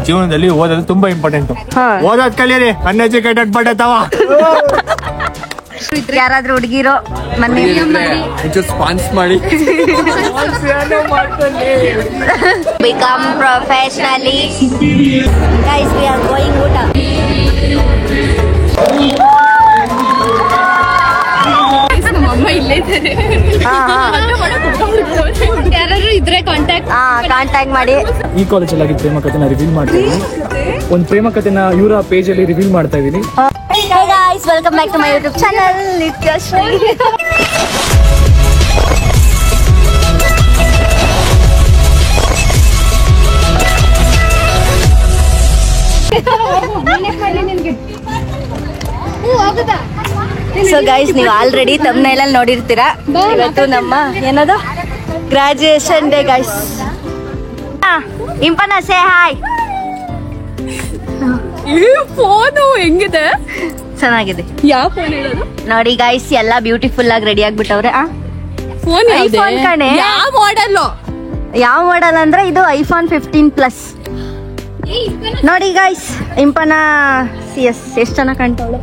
ಜೀವನದಲ್ಲಿ ಓದೋದು ತುಂಬಾ ಇಂಪಾರ್ಟೆಂಟ್. ಓದೋದ್ ಕಲೀರಿ, ಅನ್ಎಜುಕೇಟೆಡ್ ಬಟ್ ತಾವ. ಯಾರಾದ್ರೂ ಹುಡುಗಿರೋ ಮನೆ ಸ್ಪಾನ್ಸ್ ಮಾಡಿ become professionally guys we are going ಊಟ. ನಮ್ಮಮ್ಮ ಇಲ್ಲೇ ಇದ್ದಾರೆ. ಯಾರಾದ್ರೂ ಇದ್ರೆ ಕಾಂಟ್ಯಾಕ್ಟ್ ಮಾಡಿ. ಈ ಕಾಲೇಜಲ್ಲಿ ಆಗಿದ್ದ ಪ್ರೇಮ ಕಥೆನ ರಿವೀಲ್ ಮಾಡ್ತಾ ಇದೀನಿ. ಒಂದು ಪ್ರೇಮ ಕಥೆನ ಇವರ ಪೇಜ್ ಅಲ್ಲಿ ರಿವೀಲ್ ಮಾಡ್ತಾ ಇದೀನಿ. Hey guys, welcome back to my YouTube channel, Nityashri. So guys, ನೀವು ಆಲ್ರೆಡಿ thumbnail ಅಲ್ಲಿ ನೋಡಿರ್ತೀರಾ. ಇವತ್ತು ನಮ್ಮ ಏನದು graduation day guys. Impana say hi. Phone ಹೆಂಗಿದೆ? ಚೆನ್ನಾಗಿದೆ. ಯಾವ ಫೋನ್ ಹೇಳೋದು ನೋಡಿ ಗೈಸ್, ಎಲ್ಲ ಬ್ಯೂಟಿಫುಲ್ ಆಗಿ ರೆಡಿ ಆಗ್ಬಿಟ್ಟವ್ರೆ. ಫೋನ್ ಐಫೋನ್ ಕಣೆ. ಯಾವ ಮಾಡೆಲ್? ಯಾವ ಮಾಡೆಲ್ ಅಂದ್ರೆ ಇದು ಐಫೋನ್ 15+. ನೋಡಿ ಗೈಸ್, ಇಂಪನ CS ಎಷ್ಟು ಚೆನ್ನಾಗಿ ಕಾಣ್ತಾವಳೆ.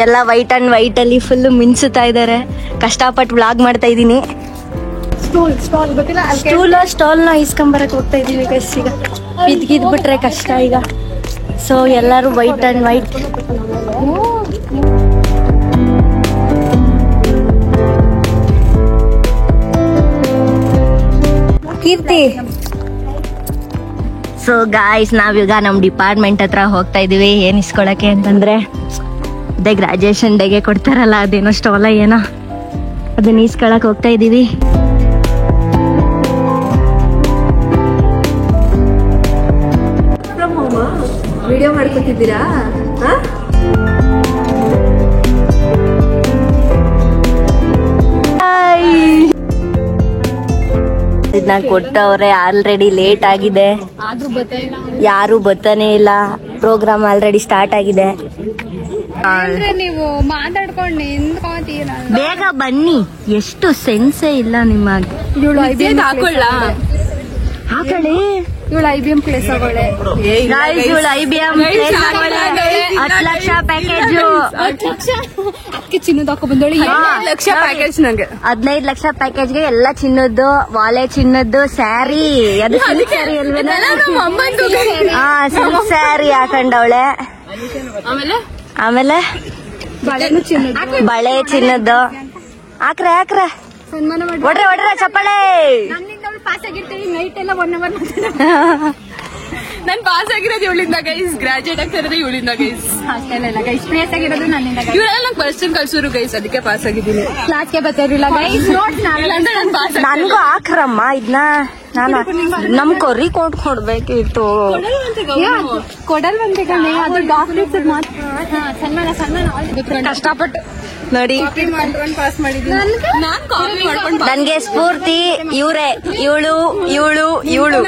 ಎಲ್ಲ ವೈಟ್ ಅಂಡ್ ವೈಟ್ ಅಲ್ಲಿ ಫುಲ್ ಮಿಂಚುತ್ತಾ ಇದಾರೆ. ಕಷ್ಟಪಟ್ಟು ವ್ಲಾಗ್ ಮಾಡ್ತಾ ಇದೀನಿ. ಸ್ಟಾಲ್ನ ಇಸ್ಕೊಂಬರಕ್ ಹೋಗ್ತಾ ಇದೀವಿ ಗೈಸ್. ಈಗ ಬಿದ್ಬಿಟ್ರೆ ಕಷ್ಟ ಈಗ. ಸೊ ಎಲ್ಲರೂ white and white. Keerthi. So guys, ನಾವೀಗ ನಮ್ ಡಿಪಾರ್ಟ್ಮೆಂಟ್ ಹತ್ರ ಹೋಗ್ತಾ ಇದೀವಿ. ಏನ್ ಇಸ್ಕೊಳಕ್ಕೆ ಅಂತಂದ್ರೆ ಅದೇ ಗ್ರಾಜುಯೇಷನ್ ಡೇಗೆ ಕೊಡ್ತಾರಲ್ಲ, ಅದೇನೋ ಸ್ಟಾಲ ಏನೋ, ಅದನ್ನ ಇಸ್ಕೊಳಕ್ ಹೋಗ್ತಾ ಇದೀವಿ. ವಿಡಿಯೋ ಮಾಡ್ಕೊತಿದ್ದೀರಾ? ಇದನ್ನ ಕೊಟ್ಟವ್ರೆ. ಆಲ್ರೆಡಿ ಲೇಟ್ ಆಗಿದೆ, ಯಾರು ಬರ್ತಾನೆ ಇಲ್ಲ. ಪ್ರೋಗ್ರಾಮ್ ಆಲ್ರೆಡಿ ಸ್ಟಾರ್ಟ್ ಆಗಿದೆ. ನೀವು ಮಾತಾಡ್ಕೊಂಡು ನಿಂತ್ಕೊತೀರ. ಬೇಗ ಬನ್ನಿ. ಎಷ್ಟು ಸೆನ್ಸೇ ಇಲ್ಲ ನಿಮಗೆ. ಹಾಕೊಳ್ಳಿ. ಇವಳು IBM ಪ್ಲೇಸ್ ಆಗೋಳೆ. ಇವಳು IBM 10 ಲಕ್ಷ ಪ್ಯಾಕೇಜು. 10 ಲಕ್ಷ ಅದಕ್ಕೆ ಚಿನ್ನದ ಹಾಕೋ ಬಂದೋಳಿ. 15 ಲಕ್ಷ ಪ್ಯಾಕೇಜ್ ನಂಗೆ. 15 ಲಕ್ಷ ಪ್ಯಾಕೇಜ್ಗೆ ಎಲ್ಲ ಚಿನ್ನದ್ದು, ವಾಲೆ ಚಿನ್ನದ್ದು, ಸ್ಯಾರಿ. ಅದು ಸಿಲ್ಕ್ ಸ್ಯಾರಿ ಅಲ್ವೇನಾ? ಸಿಲ್ಕ್ ಸ್ಯಾರಿ ಹಾಕೊಂಡವಳೆ. ಆಮೇಲೆ ಬಳೆ ಚಿನ್ನದ್ದು. ಹಾಕ್ರೆ ಒಡ್ರೆ ಚಪ್ಪಾಳೆ. ಪಾಸ್ ಆಗಿರ್ತೀವಿ ನೈಟ್ ಎಲ್ಲ 1 ಅವರ್. ನಾನು ಪಾಸ್ ಆಗಿರೋದು ಇವಳಿಂದ ಗೈಸ್. ಗ್ರಾಜುಯೇಟ್ ಆಗ್ತಿರೋದು ಇವಳಿಂದ ಗೈಸ್. ಅಷ್ಟೆಲ್ಲ ಗೈಸ್ ಪ್ಲೇಸ್ ಆಗಿರೋದು ನನ್ನಿಂದ. ಇವರೆಲ್ಲ ನಂಗೆ ಪರ್ಸನ್ ಕಳ್ಸೋರು ಗೈಸ್, ಅದಕ್ಕೆ ಪಾಸ್ ಆಗಿದ್ದೀನಿ. ಕ್ಲಾಸ್ಗೆ ಬರ್ತಿರಲಿಲ್ಲ ಗೈಸ್. ನನ್ಗೂ ಹಾಕ್ರಮ್ಮ ಇದನ್ನ. ನಾನು ನಮ್ ಕೊರಿ ಕೊಡ್ಬೇಕಿತ್ತು. ಕೊಡಲ್ವಂತೆ ಕಣೆ, ಅದು ಡಾಕ್ಟರ್ಸ್ ಕಷ್ಟಪಟ್ಟು ನೋಡಿ. ಪಾಸ್ ಮಾಡಿದ್ದೀನಿ. ನನ್ಗೆ ಸ್ಫೂರ್ತಿ ಇವ್ರೆ. ಇವಳು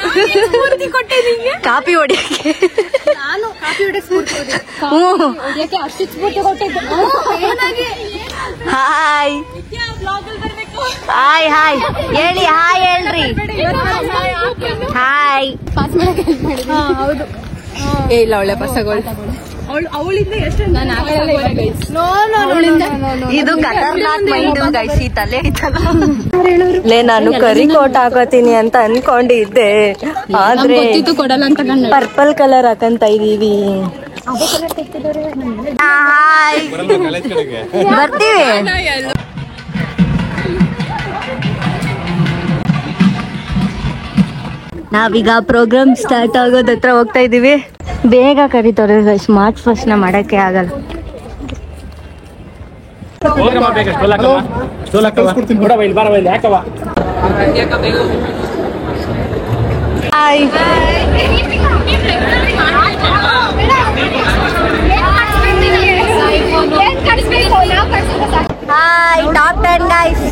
ಕಾಪಿ ಹೊಡಿಯಕ್ಕೆ. ನಾನು ಕಾಪಿ ಹೊಡಿಯಕ್ಕೆ ಅಷ್ಟು ಸ್ಫೂರ್ತಿ ಕೊಟ್ಟಿದ್ದೆ. ಹಾಯ್ ಹೇಳಿ. ಹಾಯ್ ಹೇಳ್ರಿ. ಹಾಯ್. ಹೌದು. ಇಲ್ಲ ಒಳ್ಳೆ ಪಸಗಳು. ಅವಳಿಂದ ಎಷ್ಟು ಇದು ಖತರ್ನಾಕ್ ಮೈಂಡು ಗೈಸ್. ಈ ತಲೆ ಐತಲ್ಲ. ನಾನು ಕರಿ ಕೋಟ್ ಹಾಕೋತೀನಿ ಅಂತ ಅನ್ಕೊಂಡಿದ್ದೆ, ಆದ್ರೆ ಪರ್ಪಲ್ ಕಲರ್ ಹಾಕಂತ ಇದೀವಿ. ಹಾಯ್ ಬರ್ತೀವಿ. ನಾವೀಗ ಪ್ರೋಗ್ರಾಮ್ ಸ್ಟಾರ್ಟ್ ಆಗೋದ್ ಹತ್ರ ಹೋಗ್ತಾ ಇದೀವಿ. ಬೇಗ ಕರೀತವ್ರೆ. ಸ್ಮಾರ್ಟ್ ಫಸ್ಟ್ ನ ಮಾಡಕ್ಕೆ ಆಗಲ್ಲ. Hi top 10 guys.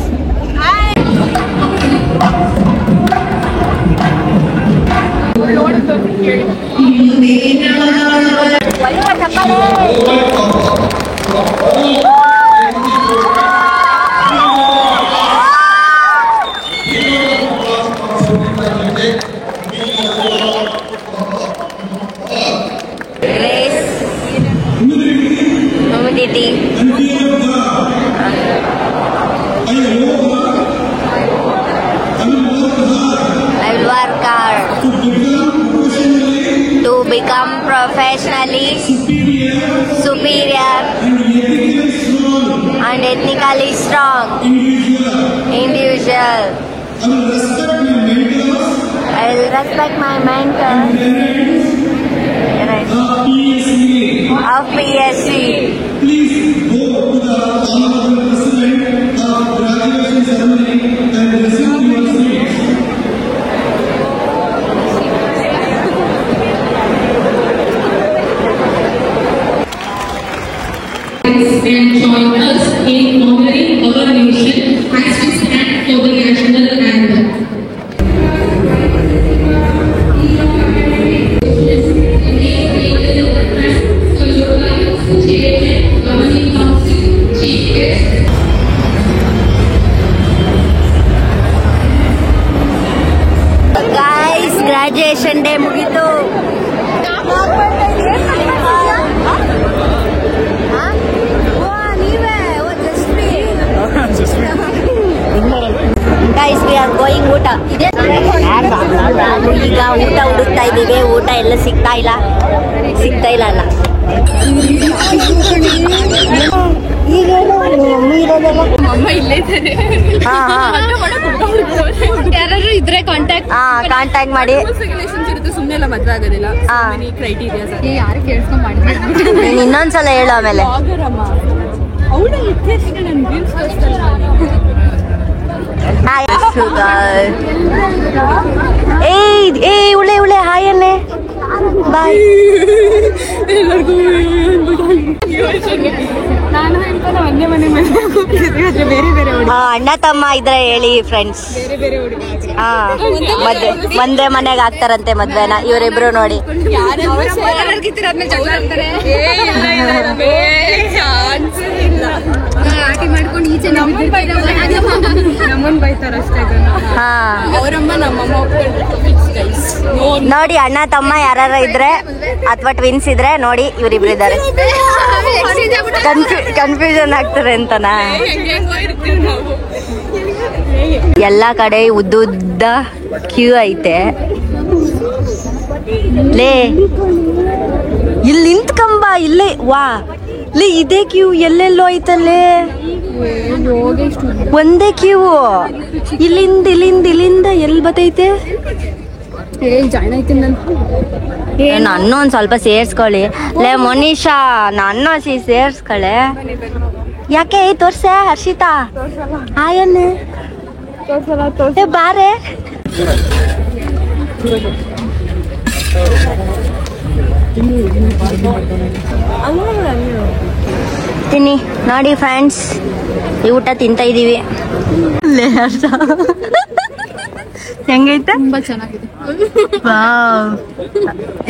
study. I will work hard to become professionally superior and ethnically strong individual. I will respect my mentors of PSC. Please go to the honorable president of graduation ceremony and receive your seats. And join us in honoring our nation as we stand for the national anthem. Guys, graduation day ಮುಗಿತು. Guys, we are going ಊಟ. ಈಗ ಊಟ ಹುಡುಕ್ತಾ ಇದ್ದೀವಿ. ಊಟ ಎಲ್ಲ ಸಿಗ್ತಾ ಇಲ್ಲ ಅಲ್ಲ. ಈಗೇನು ಇರೋದೆಲ್ಲ ಅಮ್ಮ ಇಲ್ಲೇ ಇದ್ದಾರೆ. ಯಾರಾದ್ರೂ ಇದ್ರೆ ಕಾಂಟ್ಯಾಕ್ಟ್ ಮಾಡಿ. ಸುಮ್ಮನೆ ಎಲ್ಲ ಮದ್ವೆ ಆಗೋದಿಲ್ಲ. ಕ್ರೈಟೀರಿಯಾಸ್ ಯಾರು ಕೇಳ್ಸ್ಕೊಂಡ್ ಮಾಡಿದ್ರೆ ನೀನ್ ಇನ್ನೊಂದ್ಸಲ ಹೇಳು ಆಮೇಲೆ. ಅವಳ ಇತಿಹಾಸ ನನ್ ವ್ಯೂಸ್ ಉಳೆ ಹಾಯ್ ಅನ್ನೆ. ಬಾಯ್. ನಾನು ಹೇಳ್ತಾನೆ ಒಂದೇ ಮನೆ ಬೇರೆ ಬೇರೆ ಅಣ್ಣ ತಮ್ಮ ಇದ್ರೆ ಹೇಳಿ ಫ್ರೆಂಡ್ಸ್. ಒಂದೇ ಮನೆಗೆ ಆಗ್ತಾರಂತೆ ಮದ್ವೆನ ಇವರಿಬ್ರು ನೋಡಿ. ಮಾಡ್ಕೊಂಡು ಈಚೆ ನಮ್ಮನ್ ಬೈತಾರ ಅಷ್ಟೇ. ಅವರಮ್ಮ ನಮ್ಮಮ್ಮ ನೋಡಿ ಅಣ್ಣ ತಮ್ಮ ಯಾರ ಇದ್ರೆ ಅಥವಾ ಟ್ವಿನ್ಸ್ ಇದ್ರೆ ನೋಡಿ ಇವರಿಬ್ರು ಇದ್ದಾರೆ. ಕನ್ಫ್ಯೂಷನ್ ಆಗ್ತಾರೆ ಅಂತನಾ. ಎಲ್ಲಾ ಕಡೆ ಉದ್ದುದ್ದ ಕ್ಯೂ ಐತೆ. ಲೇ ಇಲ್ಲಿ ನಿಂತ್ಕಂಬ ಇಲ್ಲೇ ವಾ ಲೇ ಇದೇ ಕ್ಯೂ ಎಲ್ಲೆಲ್ಲೋ ಐತಲ್ಲೇ. ಒಂದೇ ಕ್ಯೂ ಇಲ್ಲಿಂದ ಎಲ್ಲಿ ಬತ್ತೈತೆ. ನನ್ನ ಒಂದ್ ಸ್ವಲ್ಪ ಸೇರ್ಸ್ಕೊಳ್ಳಿ. ಲೇ ಮೋನಿಶಾ ನನ್ನ ಸೇರ್ಸ್ಕೊಳ್ಳೆ. ಯಾಕೆ ತೋರ್ಸೆ ಹರ್ಷಿತಾ ಆಯನ್ನೇ ಬಾರೆ. ತಿನ್ನಿ ನೋಡಿ ಫ್ರೆಂಡ್ಸ್, ಈ ಊಟ ತಿಂತ ಇದೀವಿ. ಹೆಂಗೈತೆ? ತುಂಬಾ ಚೆನ್ನಾಗಿದೆ.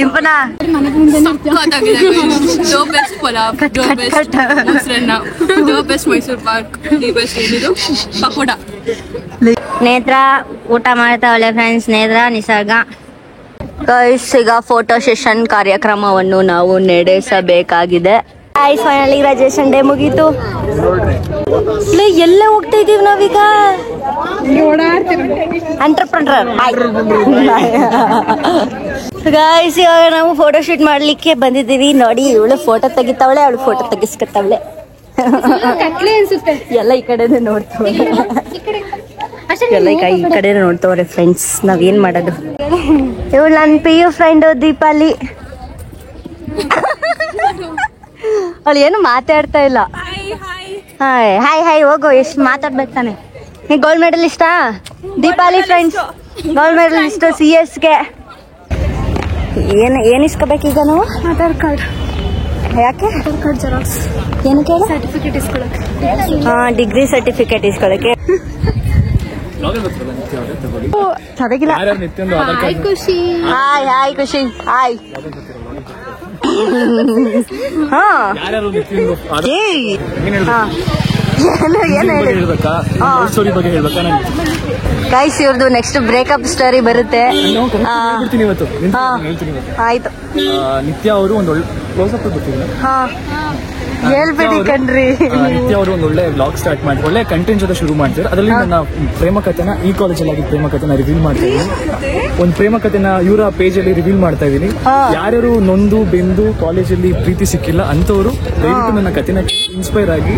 ಇಂಪನಾ ಮೈಸೂರು ಪಾರ್ಕ್ ಪಕೋಡ. ನೇತ್ರ ಊಟ ಮಾಡ್ತಾವಳೆ ಫ್ರೆಂಡ್ಸ್. ನೇತ್ರ ನಿಸರ್ಗ. ಗೈಸ್ ಈಗ ಫೋಟೋ ಸೆಷನ್ ಕಾರ್ಯಕ್ರಮವನ್ನು ನಾವು ನಡೆಸಬೇಕಾಗಿದೆ. ಫೈನಲಿ ಗ್ರಾಜುಯೇಷನ್ ಡೇ ಮುಗೀತು. ಎಲ್ಲ ಹೋಗ್ತಾ ಇದೀವಿ ನಾವೀಗ. ಎಂಟರ್ಪ್ರೆನರ್ ಗೈಸ್, ಇವಾಗ ನಾವು ಫೋಟೋ ಶೂಟ್ ಮಾಡ್ಲಿಕ್ಕೆ ಬಂದಿದ್ದೀವಿ. ನೋಡಿ ಇವಳು ಫೋಟೋ ತೆಗಿತಾವಳೆ, ಅವಳು ಫೋಟೋ ತೆಗಿಸ್ಕೊತಾವಳೆ. ಎಲ್ಲ ಈ ಕಡೆನೆ ನೋಡ್ತಾವಳೆ. ಎಲ್ಲ ಈ ಕಡೆನೆ ನೋಡ್ತಾವ್ರೆ ಫ್ರೆಂಡ್ಸ್. ನಾವೇನ್ ಮಾಡೋದು. ಇವಳು ನನ್ನ PU ಫ್ರೆಂಡ್ ದೀಪಾಲಿ. ಅವಳು ಏನು ಮಾತಾಡ್ತಾ ಇಲ್ಲ. ಹಾಯ್ ಹಾಯ್ ಹಾಯ್ ಹೋಗು. ಎಷ್ಟು ಮಾತಾಡ್ಬೇಕು ತಾನೆ. ಗೋಲ್ಡ್ ಮೆಡಲಿಸ್ಟಾ ದೀಪಾಲಿ ಫ್ರೆಂಡ್ಸ್. ಗೋಲ್ಡ್ ಮೆಡಲಿಸ್ಟ್ CS-ಗೆ. ಏನ್ ಇಸ್ಕೋಬೇಕೀಗ ನಾವು? ಆಧಾರ್ ಕಾರ್ಡ್. ಯಾಕೆ? Aadhaar card xerox. ಏನಕ್ಕೆ? ಸರ್ಟಿಫಿಕೇಟ್ ಇಸ್ಕೊಳಕ್ಕೆ. ಡಿಗ್ರಿ ಸರ್ಟಿಫಿಕೇಟ್ ಇಸ್ಕೊಳಕ್ಕೆ. ಚೆನ್ನಾಗಿಲ್ಲ. Khushi. Hi hi Khushi. Hi. Guys ಇವ್ರದ್ದು ನೆಕ್ಸ್ಟ್ ಬ್ರೇಕಪ್ ಸ್ಟೋರಿ ಬರುತ್ತೆ. ಆಯ್ತು. ಆಯ್ತು. ನಿತ್ಯ ಅವರು ಒಂದು ಕ್ಲೋಸ್ ಅಪ್ ಗೊತ್ತಿಲ್ಲ. ಹಾ ಹೇಳ್ಬಿಡಿ ಕಣ್ರಿ. ನಿತ್ಯ ಅವರು ಒಂದು ಒಳ್ಳೆ ವ್ಲಾಗ್ ಸ್ಟಾರ್ಟ್ ಮಾಡಿ ಒಳ್ಳೆ ಕಂಟೆಂಟ್ ಜೊತೆ ಶುರು ಮಾಡ್ತಾರೆ. ಅದರಲ್ಲಿ ನನ್ನ ಪ್ರೇಮ ಕಥೆನ ಈ ಕಾಲೇಜಲ್ಲಿ ಆಗಿದ್ದ ಪ್ರೇಮ ಕಥೆನ ರಿವೀಲ್ ಮಾಡ್ತಾ ಇದ್ದೀನಿ. ಒಂದು ಪ್ರೇಮ ಕಥೆನ ಇವರ ಪೇಜ್ ಅಲ್ಲಿ ರಿವೀಲ್ ಮಾಡ್ತಾ ಇದ್ದೀನಿ. ಯಾರ್ಯಾರು ನೊಂದು ಬೆಂದು ಕಾಲೇಜಲ್ಲಿ ಪ್ರೀತಿ ಸಿಕ್ಕಿಲ್ಲ ಅಂತವರು ದಯವಿಟ್ಟು ನನ್ನ ಕಥೆನ ಇನ್ಸ್ಪೈರ್ ಆಗಿ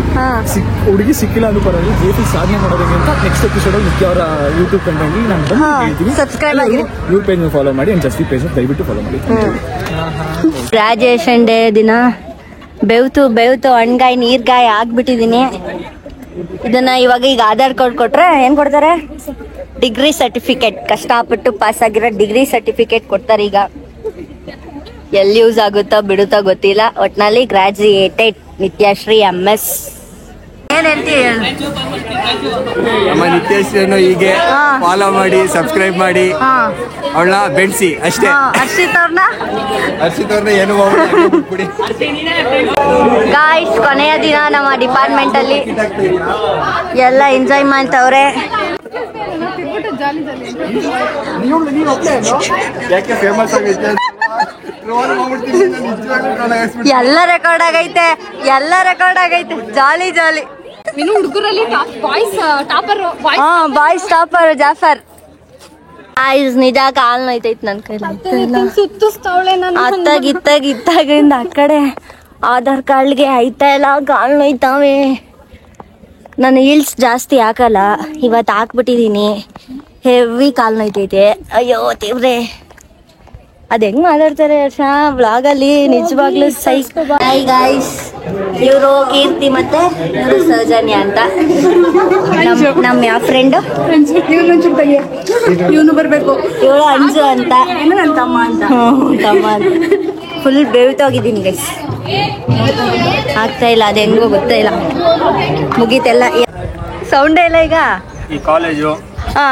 ಹುಡುಗಿ ಸಿಕ್ಕಿಲ್ಲ ಅನ್ನೋ ಪರವಾಗಿ ಜೇಪಿ ಸಾಧನೆ ಮಾಡೋದಕ್ಕೆ ಅಂತ ನೆಕ್ಸ್ಟ್ ಎಪಿಸೋಡ್ ಅಲ್ಲಿ ನಿತ್ಯ ಅವರ ಯೂಟ್ಯೂಬ್ ಕಂಟೆಂಟ್ ನಾನು ಬಂದು ಹೇಳ್ತೀನಿ. ಸಬ್ಸ್ಕ್ರೈಬ್ ಆಗಿ ಇವ್ರ ಪೇಜ್ ಫಾಲೋ ಮಾಡಿ ಅಂಡ್ ಜಸ್ಟಿ ಪೇಜ್ ದಯವಿಟ್ಟು ಫಾಲೋ ಮಾಡಿ. ಗ್ರಾಜುಯೇಷನ್ ಡೇ ದಿನ ಬೆವ್ತು ಹಣ್ಗಾಯಿ ನೀರ್ಗಾಯಿ ಆಗ್ಬಿಟ್ಟಿದೀನಿ. ಇದನ್ನ ಇವಾಗ ಈಗ ಆಧಾರ್ ಕಾರ್ಡ್ ಕೊಟ್ರೆ ಏನ್ ಕೊಡ್ತಾರೆ? Degree certificate. ಕಷ್ಟಪಟ್ಟು ಪಾಸ್ ಆಗಿರೋ ಡಿಗ್ರಿ ಸರ್ಟಿಫಿಕೇಟ್ ಕೊಡ್ತಾರೆ. ಈಗ ಎಲ್ಲಿ ಯೂಸ್ ಆಗುತ್ತೋ ಬಿಡುತ್ತೋ ಗೊತ್ತಿಲ್ಲ. ಒಟ್ನಲ್ಲಿ ಗ್ರಾಜುಯೇಟೆಡ್ ನಿತ್ಯಶ್ರೀ MS. ಏನ್ ಹೇಳ್ತೀವಿ? ನಮ್ಮ ನಿತ್ಯಶ್ರೀಯನ್ನು ಹೀಗೆ ಫಾಲೋ ಮಾಡಿ ಸಬ್ಸ್ಕ್ರೈಬ್ ಮಾಡಿ ಅವಳನ್ನ ಬೆಳೆಸಿ ಅಷ್ಟೇ. ಹರ್ಷಿತ್ ಅವ್ರನ್ನ ಏನು ಬಿಡಿ. ಗಾಯ್ಸ್, ಕೊನೆಯ ದಿನ ನಮ್ಮ ಡಿಪಾರ್ಟ್ಮೆಂಟ್ ಅಲ್ಲಿ ಎಲ್ಲ ಎಂಜಾಯ್ ಮಾಡ್ತವ್ರೆ. ಯಾಕೆ ಫೇಮಸ್ ಆಗೈತೆ? ಎಲ್ಲ ರೆಕಾರ್ಡ್ ಆಗೈತೆ, ಜಾಲಿ ಇನ್ನು ಹುಡುಗರಲ್ಲಿ boys topper. Boys topper Jafar. ಆಯ್ಸ್ ನಿಜ ಕಾಲ್ ನೋಯ್ತೈತ್ ನನ್ ಕೈಲಿ. ಸುತ್ತಿಸ್ತಾವಳೆ ಇತ್ತಾಗಿಂದ ಆ ಕಡೆ ಆಧಾರ್ ಕಾರ್ಡ್ಗೆ ಆಯ್ತಾ ಇಲ್ಲ, ಕಾಲ್ ನೋಯ್ತಾವೆ. ನಾನು ಹೀಲ್ಸ್ ಜಾಸ್ತಿ ಹಾಕಲ್ಲ, ಇವತ್ತು ಹಾಕ್ಬಿಟ್ಟಿದೀನಿ. ಹೆವಿ ಕಾಲ್ ನೋಯ್ತೈತೆ. ಅಯ್ಯೋ ದೇವ್ರೆ, ಅದ್ ಹೆಂಗ್ ಮಾತಾಡ್ತಾರೆ ವ್ಲಾಗ್ ಅಲ್ಲಿ ನಿಜವಾಗ್ಲೂ ಸೈಕ್. ಹಾಯ್ ಗಾಯ್ಸ್, ಇವರು ಕೀರ್ತಿ ಮತ್ತೆ ಇವರು ಸೌಜನ್ಯ ಅಂತ ನಮ್ಮ ಯಾವ ಫ್ರೆಂಡ್. ಇವನು ಬರ್ಬೇಕು. ಇವಳು ಅಂಜು ಅಂತ, ನನ್ನ ತಮ್ಮ ಅಂತ. ಫುಲ್ ಬೆವ್ತೋಗಿದ್ದೀನಿ ಗೈಸ್, ಆಗ್ತಾ ಇಲ್ಲ. ಅದು ಹೆಂಗೋ ಗೊತ್ತಾ ಇಲ್ಲ. ಮುಗೀತೆಲ್ಲ, ಸೌಂಡೇ ಇಲ್ಲ ಈಗ. ಈ ಕಾಲೇಜು ಹಾ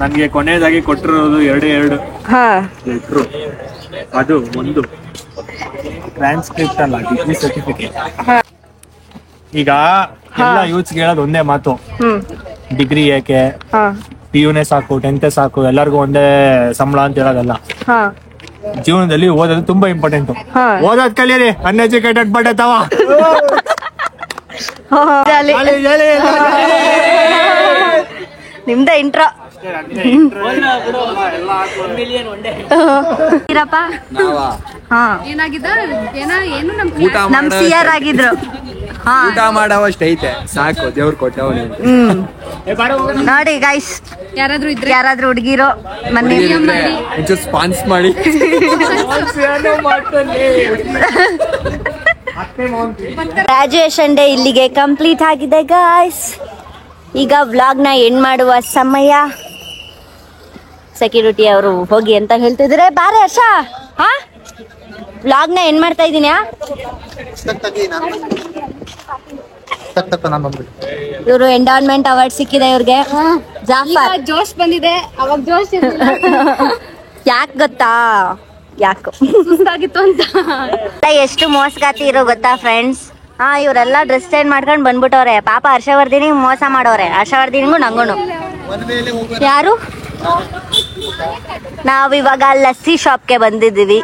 ನನಗೆ ಕೊನೆಯದಾಗಿ ಕೊಟ್ಟಿರೋದು ಎರಡೇ ಲೆಟ್ರು. ಅದು ಒಂದು ಟ್ರಾನ್ಸ್ಕ್ರಿಪ್ಟ್ ಅಲ್ಲ, ಡಿಗ್ರಿ ಸರ್ಟಿಫಿಕೇಟ್. ಈಗ ಎಲ್ಲ ಯೂತ್ಸ್ ಹೇಳೋದು ಒಂದೇ ಮಾತು, ಡಿಗ್ರಿ ಏಕೆ, PUನೇ ಸಾಕು, 10th ಸಾಕು, ಎಲ್ಲರಿಗೂ ಒಂದೇ ಸಂಬಳ ಅಂತ ಹೇಳೋದಲ್ಲ. ಜೀವನದಲ್ಲಿ ಓದೋದು ತುಂಬಾ ಇಂಪಾರ್ಟೆಂಟ್. ಓದೋದ್ ಕಲೀರಿ, ಅನ್ಎಜುಕೇಟೆಡ್ ಬಟ್ ತಾವ. ನಿಮ್ದ ಇಂಟ್ರೋ. ಏನಾಗಿದೆ ಏನು ನಮ್ CR ಆಗಿದ್ರು. ಊಟ ಮಾಡವಷ್ಟು ಐತೆ ಸಾಕು, ದೇವ್ರು ಕೊಟ್ಟವನೇ. ನೋಡಿ ಗೈಸ್, ಯಾರಾದ್ರೂ ಹುಡುಗಿರೋ ಮನೆ ಸ್ಪಾನ್ಸ್ ಮಾಡಿ. ಗ್ರಾಜುಯೇಷನ್ ಡೇ ಇಲ್ಲಿಗೆ ಕಂಪ್ಲೀಟ್ ಆಗಿದೆ ಗಾಯ್ಸ್. ಈಗ ವ್ಲಾಗ್ನ ಎಂಡ್ ಮಾಡುವ ಸಮಯ. ಸೆಕ್ಯೂರಿಟಿ ಅವರು ಹೋಗಿ ಅಂತ ಹೇಳ್ತಿದ್ರೆ. ಬಾರೆ ಹರ್ಷ, ವ್ಲಾಗ್ನ ಎಂಡ್ ಮಾಡ್ತಾ ಇದ್ದೀನಿ. ಇವರು ಎಂಡೌನ್ಮೆಂಟ್ ಅವಾರ್ಡ್ ಸಿಕ್ಕಿದೆ ಇವ್ರಿಗೆ. ಜಾಫರ್ ಜೋಶ್ ಬಂದಿದೆ, ಅವಾಗ ಜೋಶ್ ಯಾಕೆ ಗೊತ್ತಾ? ಯಾಕೋ ಸುಸ್ತಾಗಿತ್ತು ಅಂತ. ಎಷ್ಟು ಮೋಸಗಾತಿ ಇರೋ ಗೊತ್ತಾ ಫ್ರೆಂಡ್ಸ್? ಇವರೆಲ್ಲ ಡ್ರೆಸ್ ಚೇಂಜ್ ಮಾಡ್ಕೊಂಡು ಬಂದ್ಬಿಟ್ಟವ್ರೆ. ಪಾಪ ಹರ್ಷವರ್ಧಿನಿ ಮೋಸ ಮಾಡೋರೆ. ಹರ್ಷವರ್ಧಿನಿಗೂ ನಂಗೂನು. ಯಾರು? ನಾವಿವಾಗ ಲಸ್ಸಿ ಶಾಪ್ಗೆ ಬಂದಿದ್ದೀವಿ.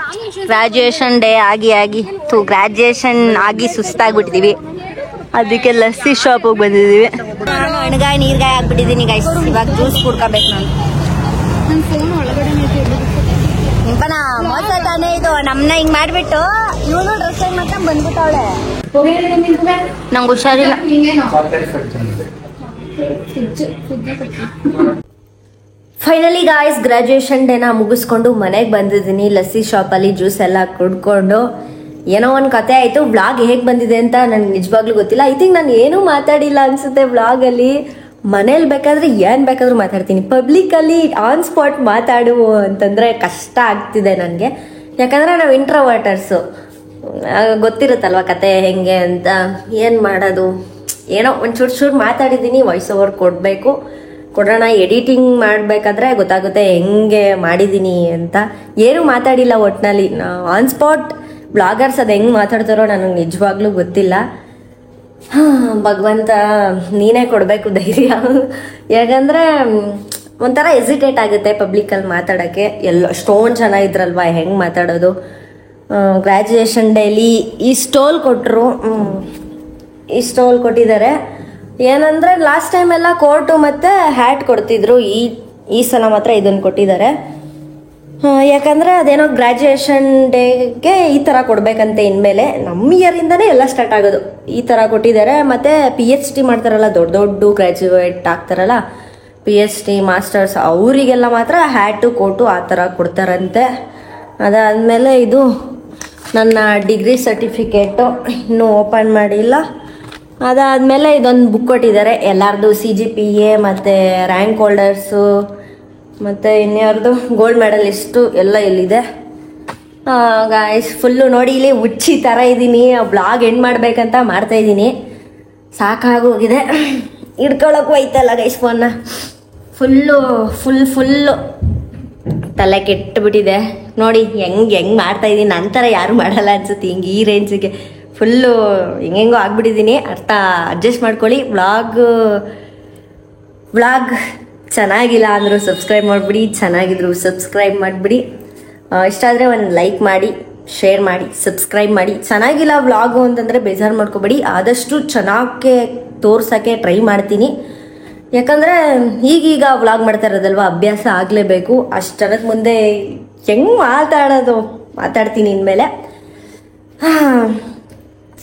ಗ್ರಾಜುಯೇಷನ್ ಡೇ ಆಗಿ ಗ್ರಾಜುಯೇಷನ್ ಆಗಿ ಸುಸ್ತಾಗ್ಬಿಟ್ಟಿದೀವಿ. ಅದಕ್ಕೆ ಲಸ್ಸಿ ಶಾಪ್ ಬಂದಿದ್ದೀವಿ. ಹಣ್ಗಾಯಿ ನೀರ್ಗಾಯಿ ಆಗ್ಬಿಟ್ಟಿದೀನಿ ಗೈಸ್. ಇವಾಗ ಜ್ಯೂಸ್ ಕುಡ್ಕೋಬೇಕು ನಾನು. ಮೋಸ ತಾನೇ ಇದು. ನಮ್ನ ಹಿಂಗ್ ಮಾಡ್ಬಿಟ್ಟು ಇವನು ಡ್ರೆಸ್ ಚೇಂಜ್ ಮಾಡ್ಕೊಂಡ್ ಬಂದ್ಬಿಟ್ಟವಳೆ. ನಂಗೆ ಹುಷಾರಿಲ್ಲ. ಫೈನಲಿ ಗಾಯ್ಸ್, ಗ್ರಾಜುಯೇಷನ್ ಡೇನ ಮುಗಿಸ್ಕೊಂಡು ಮನೆಗೆ ಬಂದಿದ್ದೀನಿ. ಲಸ್ಸಿ ಶಾಪಲ್ಲಿ ಜ್ಯೂಸ್ ಎಲ್ಲ ಕುಡ್ಕೊಂಡು ಏನೋ ಒಂದು ಕತೆ ಆಯಿತು. ವ್ಲಾಗ್ ಹೇಗೆ ಬಂದಿದೆ ಅಂತ ನನಗೆ ನಿಜವಾಗ್ಲೂ ಗೊತ್ತಿಲ್ಲ. ಐ ಥಿಂಕ್ ನಾನು ಏನೂ ಮಾತಾಡಿಲ್ಲ ಅನಿಸುತ್ತೆ ವ್ಲಾಗಲ್ಲಿ. ಮನೇಲಿ ಬೇಕಾದ್ರೆ ಏನು ಬೇಕಾದ್ರೂ ಮಾತಾಡ್ತೀನಿ. ಪಬ್ಲಿಕಲ್ಲಿ ಆನ್ ಸ್ಪಾಟ್ ಮಾತಾಡು ಅಂತಂದರೆ ಕಷ್ಟ ಆಗ್ತಿದೆ ನನಗೆ. ಯಾಕಂದರೆ ನಾವು ಇಂಟ್ರೋವರ್ಟರ್ಸು, ಗೊತ್ತಿರುತ್ತಲ್ವ ಕತೆ ಹೆಂಗೆ ಅಂತ. ಏನು ಮಾಡೋದು, ಏನೋ ಒಂದು ಚೂರು ಮಾತಾಡಿದ್ದೀನಿ. ವಾಯ್ಸ್ ಓವರ್ ಕೊಡೋಣ. ಎಡಿಟಿಂಗ್ ಮಾಡಬೇಕಾದ್ರೆ ಗೊತ್ತಾಗುತ್ತೆ ಹೆಂಗೆ ಮಾಡಿದ್ದೀನಿ ಅಂತ. ಏನೂ ಮಾತಾಡಿಲ್ಲ ಒಟ್ಟಿನಲ್ಲಿ. ಆನ್ ಸ್ಪಾಟ್ ಬ್ಲಾಗರ್ಸ್ ಅದು ಹೆಂಗೆ ಮಾತಾಡ್ತಾರೋ ನನಗೆ ನಿಜವಾಗ್ಲೂ ಗೊತ್ತಿಲ್ಲ. ಭಗವಂತ ನೀನೇ ಕೊಡಬೇಕು ಧೈರ್ಯ. ಯಾಕಂದರೆ ಒಂಥರ ಎಸಿಟೇಟ್ ಆಗುತ್ತೆ ಪಬ್ಲಿಕಲ್ಲಿ ಮಾತಾಡೋಕ್ಕೆ. ಅಷ್ಟೊಂದು ಜನ ಇದ್ರಲ್ವ, ಹೆಂಗೆ ಮಾತಾಡೋದು. ಗ್ರ್ಯಾಜುಯೇಷನ್ ಡೇಲಿ ಈ ಸ್ಟೋಲ್ ಕೊಟ್ಟರು. ಈ ಸ್ಟೋಲ್ ಕೊಟ್ಟಿದ್ದಾರೆ. ಏನಂದರೆ ಲಾಸ್ಟ್ ಟೈಮ್ ಎಲ್ಲ ಕೋಟು ಮತ್ತು ಹ್ಯಾಟ್ ಕೊಡ್ತಿದ್ರು. ಈ ಸಲ ಮಾತ್ರ ಇದನ್ನು ಕೊಟ್ಟಿದ್ದಾರೆ. ಯಾಕಂದರೆ ಅದೇನೋ ಗ್ರ್ಯಾಜುಯೇಷನ್ ಡೇಗೆ ಈ ಥರ ಕೊಡಬೇಕಂತೆ. ಇನ್ಮೇಲೆ ನಮ್ಮ ಇಯರಿಂದನೇ ಎಲ್ಲ ಸ್ಟಾರ್ಟ್ ಆಗೋದು. ಈ ಥರ ಕೊಟ್ಟಿದ್ದಾರೆ. ಮತ್ತು PhD ಮಾಡ್ತಾರಲ್ಲ, ದೊಡ್ಡ ದೊಡ್ಡ ಗ್ರ್ಯಾಜುಯೇಟ್ ಆಗ್ತಾರಲ್ಲ, PhD ಮಾಸ್ಟರ್ಸ್, ಅವರಿಗೆಲ್ಲ ಮಾತ್ರ ಹ್ಯಾಟು ಕೋಟು ಆ ಥರ ಕೊಡ್ತಾರಂತೆ. ಅದಾದಮೇಲೆ ಇದು ನನ್ನ ಡಿಗ್ರಿ ಸರ್ಟಿಫಿಕೇಟು ಇನ್ನೂ ಓಪನ್ ಮಾಡಿಲ್ಲ. ಅದಾದಮೇಲೆ ಇದೊಂದು ಬುಕ್ ಕೊಟ್ಟಿದ್ದಾರೆ. ಎಲ್ಲರದು CGPA ಮತ್ತು ರ್ಯಾಂಕ್ ಹೋಲ್ಡರ್ಸು ಮತ್ತು ಇನ್ಯಾರ್ದು ಗೋಲ್ಡ್ ಮೆಡಲಿಸ್ಟು ಎಲ್ಲ ಇಲ್ಲಿದೆ. ಗಾಯ್ಸ್ ಫುಲ್ಲು ನೋಡಿ, ಇಲ್ಲಿ ಹುಚ್ಚಿ ಥರ ಇದ್ದೀನಿ. ಬ್ಲಾಗ್ ಎಂಡ್ ಮಾಡಬೇಕಂತ ಮಾಡ್ತಾಯಿದ್ದೀನಿ. ಸಾಕಾಗೋಗಿದೆ. ಹಿಡ್ಕೊಳಕ್ಕೂ ಐತಲ್ಲ ಗೈಸ್ ಫೋನ್ನ. ಫುಲ್ಲು ತಲೆ ಕೆಟ್ಟುಬಿಟ್ಟಿದೆ ನೋಡಿ. ಹೆಂಗೆ ಮಾಡ್ತಾಯಿದ್ದೀನಿ. ನಂತರ ಯಾರು ಮಾಡಲ್ಲ ಅನ್ಸುತ್ತೆ ಹಿಂಗೆ ಈ ರೇಂಜಿಗೆ. ಫುಲ್ಲು ಹೆಂಗೆಂಗೋ ಆಗ್ಬಿಟ್ಟಿದ್ದೀನಿ. ಅಡ್ಜಸ್ಟ್ ಮಾಡ್ಕೊಳ್ಳಿ. ವ್ಲಾಗ್ ಚೆನ್ನಾಗಿಲ್ಲ ಅಂದರೂ ಸಬ್ಸ್ಕ್ರೈಬ್ ಮಾಡಿಬಿಡಿ, ಚೆನ್ನಾಗಿದ್ರು ಸಬ್ಸ್ಕ್ರೈಬ್ ಮಾಡಿಬಿಡಿ. ಇಷ್ಟ ಆದರೆ ಒಂದು ಲೈಕ್ ಮಾಡಿ, ಶೇರ್ ಮಾಡಿ, ಸಬ್ಸ್ಕ್ರೈಬ್ ಮಾಡಿ. ಚೆನ್ನಾಗಿಲ್ಲ ವ್ಲಾಗು ಅಂತಂದರೆ ಬೇಜಾರು ಮಾಡ್ಕೊಬೇಡಿ. ಆದಷ್ಟು ಚೆನ್ನಾಗಿ ತೋರ್ಸೋಕ್ಕೆ ಟ್ರೈ ಮಾಡ್ತೀನಿ. ಯಾಕಂದರೆ ಈಗೀಗ ವ್ಲಾಗ್ ಮಾಡ್ತಾ ಇರೋದಲ್ವ, ಅಭ್ಯಾಸ ಆಗಲೇಬೇಕು. ಅಷ್ಟರಕ್ಕೆ ಮುಂದೆ ಹೆಂಗೆ ಮಾತಾಡ್ತೀನಿ ಇನ್ಮೇಲೆ.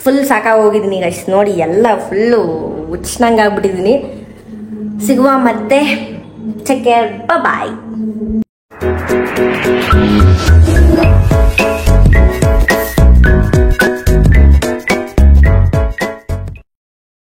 ಫುಲ್ ಸಾಕಾಗೋಗಿದ್ದೀನಿ ಗೈಸ್ ನೋಡಿ. ಎಲ್ಲ ಫುಲ್ಲು ಹುಚ್ಚನಂಗೆ ಆಗ್ಬಿಟ್ಟಿದ್ದೀನಿ. ಸಿಗುವ ಮತ್ತೆ. ಟೇಕ್ ಕೇರ್, ಬಾಯ್.